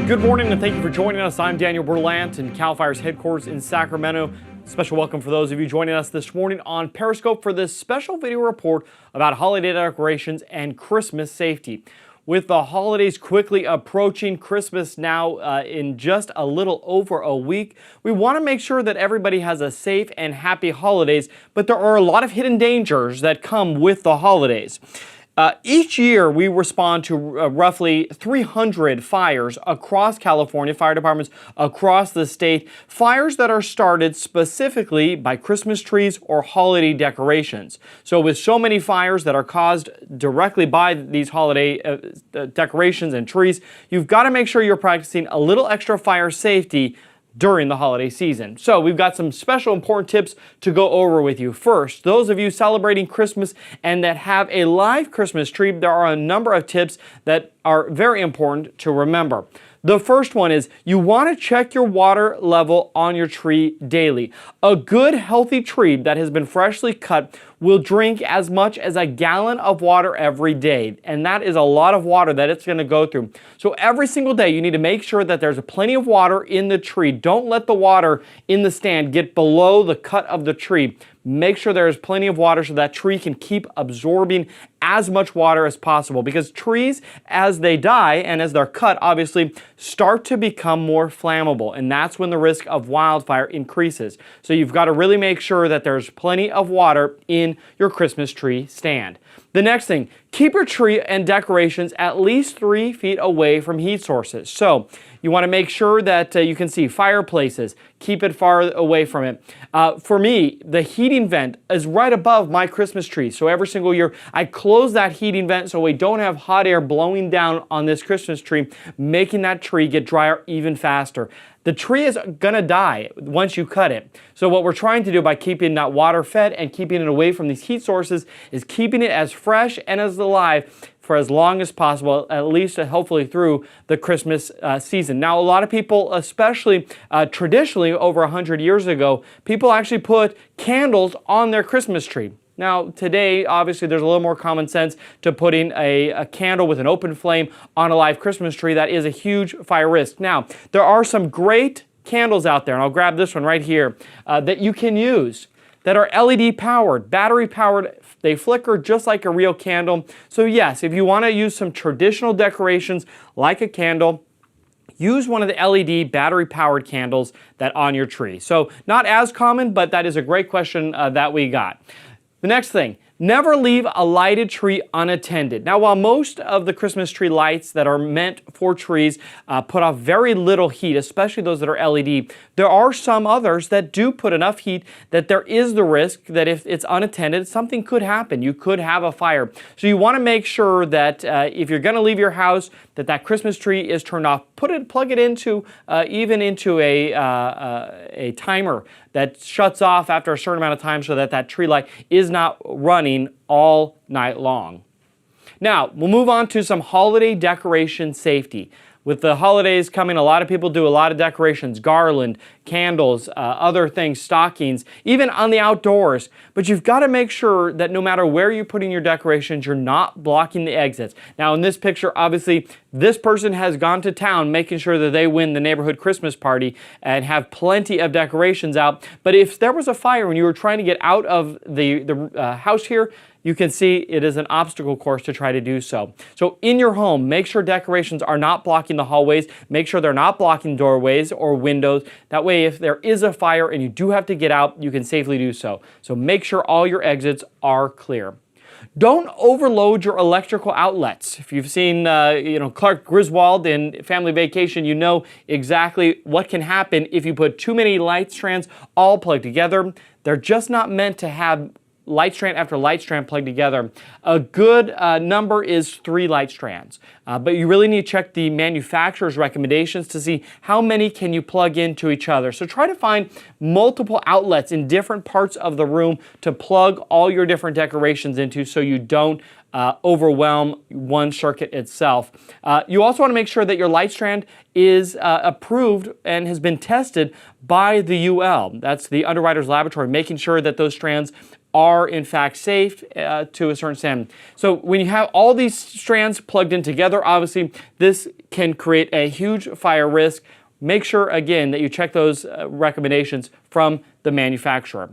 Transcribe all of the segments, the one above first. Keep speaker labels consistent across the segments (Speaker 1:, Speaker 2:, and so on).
Speaker 1: Good morning and thank you for joining us. I'm Daniel Berlant in CAL FIRE's headquarters in Sacramento. Special welcome for those of you joining us this morning on Periscope for this special video report about holiday decorations and Christmas safety. With the holidays quickly approaching, Christmas now in just a little over a week, we want to make sure that everybody has a safe and happy holidays, but there are a lot of hidden dangers that come with the holidays. Each year, we respond to roughly 300 fires across California, fire departments across the state, fires that are started specifically by Christmas trees or holiday decorations. So with so many fires that are caused directly by these holiday decorations and trees, you've got to make sure you're practicing a little extra fire safety during the holiday season. So we've got some special important tips to go over with you. First, those of you celebrating Christmas and that have a live Christmas tree, there are a number of tips that are very important to remember. The first one is you want to check your water level on your tree daily. A good healthy tree that has been freshly cut will drink as much as a gallon of water every day, and that is a lot of water that it's going to go through. So every single day you need to make sure that there's plenty of water in the tree. Don't let the water in the stand get below the cut of the tree. Make sure there's plenty of water so that tree can keep absorbing as much water as possible, because trees, as they die and as they're cut, obviously start to become more flammable, and that's when the risk of wildfire increases. So you've got to really make sure that there's plenty of water in your Christmas tree stand. The next thing, keep your tree and decorations at least 3 feet away from heat sources. So you want to make sure that you can see fireplaces. Keep it far away from it. For me, the heating vent is right above my Christmas tree. So every single year, I close that heating vent so we don't have hot air blowing down on this Christmas tree, making that tree get drier even faster. The tree is going to die once you cut it. So what we're trying to do by keeping that water fed and keeping it away from these heat sources is keeping it as fresh and as alive for as long as possible, at least hopefully through the Christmas season. Now, a lot of people, especially traditionally over 100 years ago, people actually put candles on their Christmas tree. Now, today, obviously, there's a little more common sense to putting a candle with an open flame on a live Christmas tree. That is a huge fire risk. Now, there are some great candles out there, and I'll grab this one right here, that you can use that are LED powered, battery powered. They flicker just like a real candle. So yes, if you want to use some traditional decorations like a candle, use one of the LED battery-powered candles that on your tree. So not as common, but that is a great question that we got. The next thing, never leave a lighted tree unattended. Now, while most of the Christmas tree lights that are meant for trees put off very little heat, especially those that are LED, there are some others that do put enough heat that there is the risk that if it's unattended, something could happen. You could have a fire. So you want to make sure that if you're going to leave your house, that Christmas tree is turned off. Plug it into even into a timer that shuts off after a certain amount of time so that tree light is not running all night long. Now, we'll move on to some holiday decoration safety. With the holidays coming, a lot of people do a lot of decorations, garland, candles, other things, stockings, even on the outdoors. But you've got to make sure that no matter where you're putting your decorations, you're not blocking the exits. Now, in this picture, obviously, this person has gone to town making sure that they win the neighborhood Christmas party and have plenty of decorations out. But if there was a fire and you were trying to get out of the house here, you can see it is an obstacle course to try to do so. So in your home, make sure decorations are not blocking the hallways. Make sure they're not blocking doorways or windows. That way, if there is a fire and you do have to get out, you can safely do so. So make sure all your exits are clear. Don't overload your electrical outlets. If you've seen Clark Griswold in Family Vacation, you know exactly what can happen if you put too many light strands all plugged together. They're just not meant to have light strand after light strand plugged together. A good number is 3 light strands, but you really need to check the manufacturer's recommendations to see how many can you plug into each other. So try to find multiple outlets in different parts of the room to plug all your different decorations into so you don't overwhelm one circuit itself. You also want to make sure that your light strand is approved and has been tested by the UL. That's the Underwriters Laboratory, making sure that those strands are in fact safe to a certain extent. So when you have all these strands plugged in together, obviously this can create a huge fire risk. Make sure again that you check those recommendations from the manufacturer.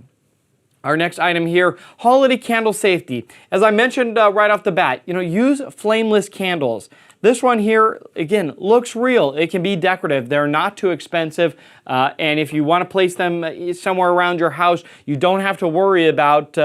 Speaker 1: Our next item here, holiday candle safety. As I mentioned right off the bat, use flameless candles. This one here, again, looks real. It can be decorative. They're not too expensive. And if you want to place them somewhere around your house, you don't have to worry about,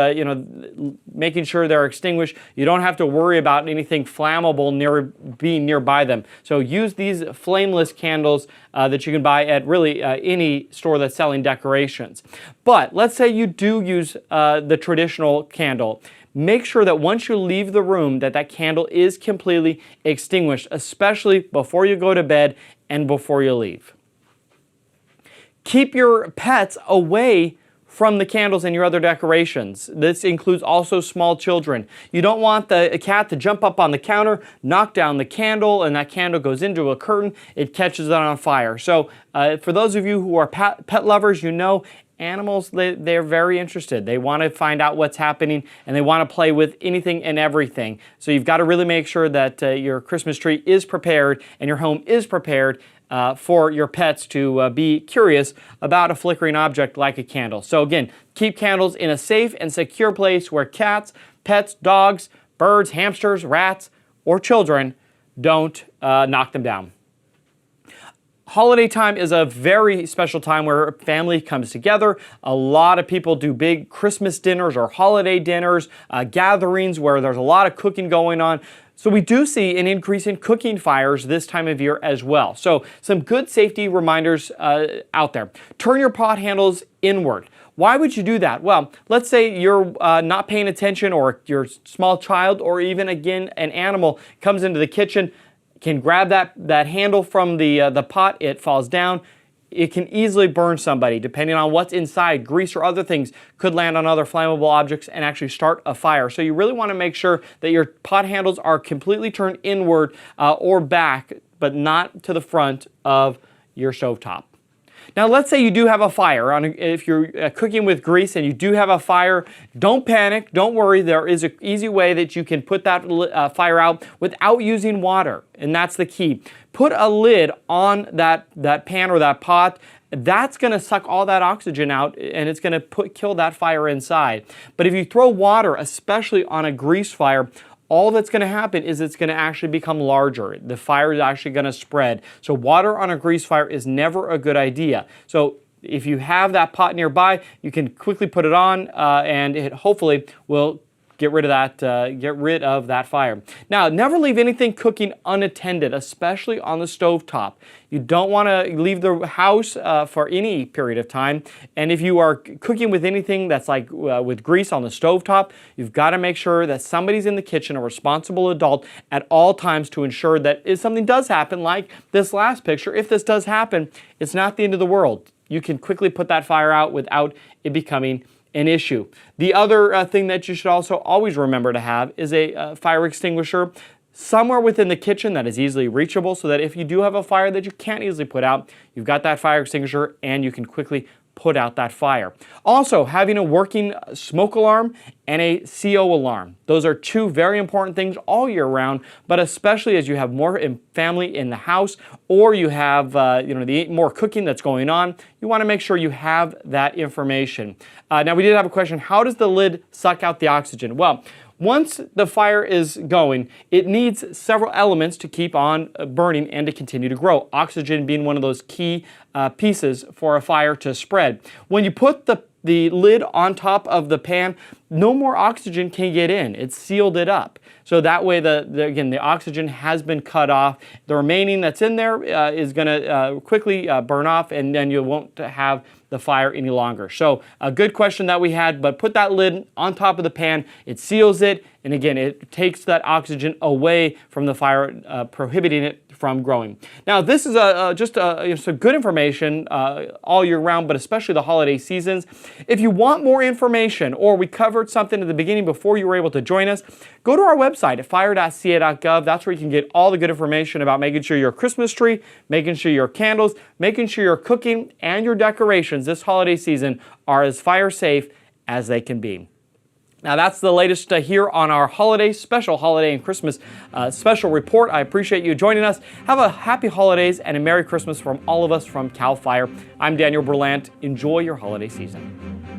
Speaker 1: making sure they're extinguished. You don't have to worry about anything flammable being nearby them. So use these flameless candles that you can buy at really any store that's selling decorations. But let's say you do use the traditional candle. Make sure that once you leave the room that candle is completely extinguished, especially before you go to bed and before you leave. Keep your pets away from the candles and your other decorations. This includes also small children. You don't want the cat to jump up on the counter, knock down the candle, and that candle goes into a curtain. It catches it on fire. So for those of you who are pet lovers, animals, they're very interested. They want to find out what's happening, and they want to play with anything and everything. So you've got to really make sure that your Christmas tree is prepared and your home is prepared for your pets to be curious about a flickering object like a candle. So again, keep candles in a safe and secure place where cats, pets, dogs, birds, hamsters, rats, or children don't knock them down. Holiday time is a very special time where family comes together. A lot of people do big Christmas dinners or holiday dinners, gatherings where there's a lot of cooking going on. So we do see an increase in cooking fires this time of year as well. So some good safety reminders out there. Turn your pot handles inward. Why would you do that? Well, let's say you're not paying attention, or your small child, or even again an animal comes into the kitchen, can grab that handle from the pot, it falls down. It can easily burn somebody. Depending on what's inside, grease or other things could land on other flammable objects and actually start a fire. So you really want to make sure that your pot handles are completely turned inward or back, but not to the front of your stovetop. Now let's say you do have a fire. If you're cooking with grease and you do have a fire, don't panic, don't worry. There is an easy way that you can put that fire out without using water, and that's the key. Put a lid on that pan or that pot. That's going to suck all that oxygen out, and it's going to kill that fire inside. But if you throw water, especially on a grease fire, all that's going to happen is it's going to actually become larger. The fire is actually going to spread. So water on a grease fire is never a good idea. So if you have that pot nearby, you can quickly put it on and it hopefully will get rid of that fire. Now, never leave anything cooking unattended, especially on the stovetop. You don't want to leave the house for any period of time. And if you are cooking with anything that's like with grease on the stovetop, you've got to make sure that somebody's in the kitchen, a responsible adult, at all times to ensure that if something does happen, like this last picture, if this does happen, it's not the end of the world. You can quickly put that fire out without it becoming an issue. The other thing that you should also always remember to have is a fire extinguisher somewhere within the kitchen that is easily reachable, so that if you do have a fire that you can't easily put out, you've got that fire extinguisher and you can quickly put out that fire. Also, having a working smoke alarm and a CO alarm. Those are two very important things all year round, but especially as you have more family in the house, or you have the more cooking that's going on, you want to make sure you have that information. Now, we did have a question, how does the lid suck out the oxygen? Well, once the fire is going, it needs several elements to keep on burning and to continue to grow. Oxygen being one of those key pieces for a fire to spread. When you put the lid on top of the pan, no more oxygen can get in. It's sealed it up. So that way, again, the oxygen has been cut off. The remaining that's in there is going to quickly burn off, and then you won't have the fire any longer. So a good question that we had, but put that lid on top of the pan, it seals it, and again, it takes that oxygen away from the fire, prohibiting it from growing. Now, this is just some good information all year round, but especially the holiday seasons. If you want more information, or we covered something at the beginning before you were able to join us, go to our website at fire.ca.gov. That's where you can get all the good information about making sure your Christmas tree, making sure your candles, making sure your cooking and your decorations this holiday season are as fire safe as they can be. Now that's the latest here on our special holiday and Christmas special report. I appreciate you joining us. Have a happy holidays and a Merry Christmas from all of us from CAL FIRE. I'm Daniel Berlant. Enjoy your holiday season.